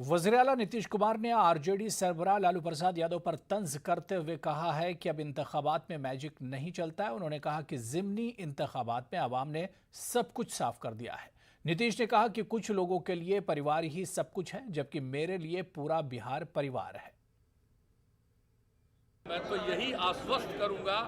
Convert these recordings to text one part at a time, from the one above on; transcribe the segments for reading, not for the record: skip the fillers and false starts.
वज़ीर आला नीतीश कुमार ने आरजेडी सरबराह लालू प्रसाद यादव पर तंज करते हुए कहा है कि अब इंतखाबात में मैजिक नहीं चलता है। उन्होंने कहा कि ज़िमनी इंतखाबात में आवाम ने सब कुछ साफ कर दिया है। नीतीश ने कहा कि कुछ लोगों के लिए परिवार ही सब कुछ है, जबकि मेरे लिए पूरा बिहार परिवार है। मैं तो यही आश्वस्त करूंगा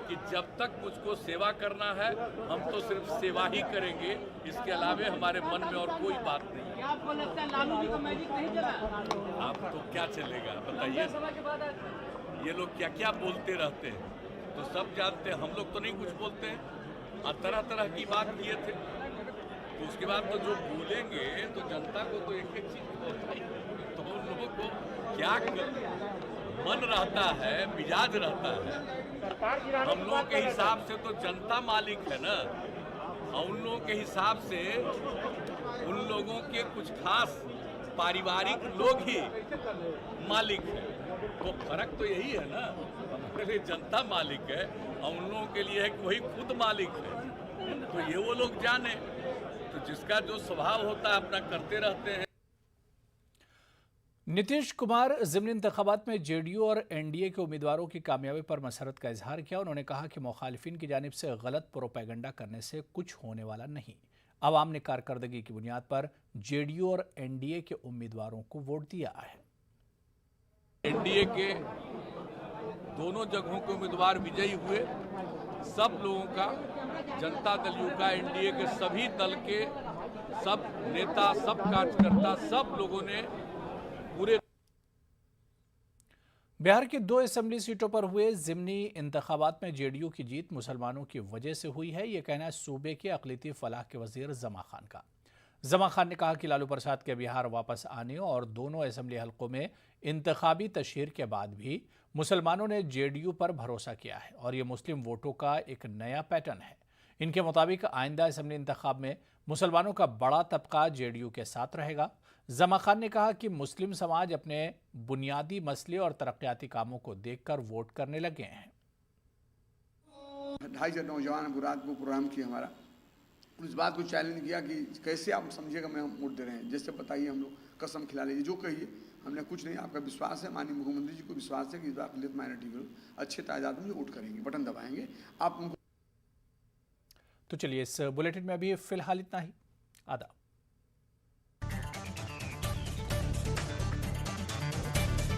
कि जब तक मुझको सेवा करना है हम तो सिर्फ सेवा ही करेंगे, इसके अलावे हमारे मन में और कोई बात नहीं है। क्या आपको लगता है लालू जी का मैजिक नहीं चला? आप तो क्या चलेगा बताइए। ये लोग क्या क्या बोलते रहते हैं तो सब जानते हैं, हम लोग तो नहीं कुछ बोलते हैं और तरह तरह की बात किए थे। तो उसके बाद तो जो बोलेंगे तो जनता को तो एक एक चीज होता ही, तो उन लोगों को क्या मन रहता है, मिजाज रहता है। हम लोगों के हिसाब से तो जनता मालिक है ना, और उन लोगों के हिसाब से उन लोगों के कुछ खास पारिवारिक लोग ही मालिक हैं। तो फर्क तो यही है ना, हमारे लिए जनता मालिक है और उन लोगों के लिए है कि वही खुद मालिक है। तो ये वो लोग जाने, तो जिसका जो स्वभाव होता है अपना करते रहते हैं। नीतीश कुमार ज़िमनी इंतखाबात में जेडीयू और एनडीए के उम्मीदवारों की कामयाबी पर मसरत का इजहार किया। उन्होंने कहा कि मुखालिफिन की जानिब से गलत प्रोपेगेंडा करने से कुछ होने वाला नहीं। आवाम ने कारकर्दगी की बुनियाद पर जेडीयू और एनडीए के उम्मीदवारों को वोट दिया है। एनडीए के दोनों जगहों के उम्मीदवार विजयी हुए। सब लोगों का, जनता दल यू का, एनडीए के सभी दल के सब नेता, सब कार्यकर्ता, सब लोगों ने पूरे बिहार की 2 असेंबली सीटों पर हुए ज़िमनी इंतखाबात में जेडीयू की जीत मुसलमानों की वजह से हुई है। ये कहना है सूबे के अक़लियती फलाह के वजीर जमा खान का। जमा खान ने कहा कि लालू प्रसाद के बिहार वापस आने और दोनों असेंबली हलकों में इंतखाबी तशहीर के बाद भी मुसलमानों ने जेडीयू पर भरोसा किया है और ये मुस्लिम वोटों का एक नया पैटर्न है। इनके मुताबिक आइंदा असेंबली इंतखाब में मुसलमानों का बड़ा तबका जेडीयू के साथ रहेगा। जमा खान ने कहा कि मुस्लिम समाज अपने बुनियादी मसले और तरक्याती कामों को देखकर वोट करने लगे हैं। 250 नौजवान बुरादपुर प्रोग्राम किया हमारा, उस बात को चैलेंज किया कि कैसे आप समझिएगा मैं हम वोट दे रहे हैं, जैसे बताइए, हम लोग कसम खिला लीजिए, जो कहिए, हमने कुछ नहीं। आपका विश्वास है, माननीय मुख्यमंत्री जी को विश्वास है कि इस बार अक़लियत माइनॉरिटी को अच्छे तादाद में वोट करेंगे, बटन दबाएंगे आप उनको। तो चलिए, इस बुलेटिन में अभी फिलहाल इतना ही। आदाब।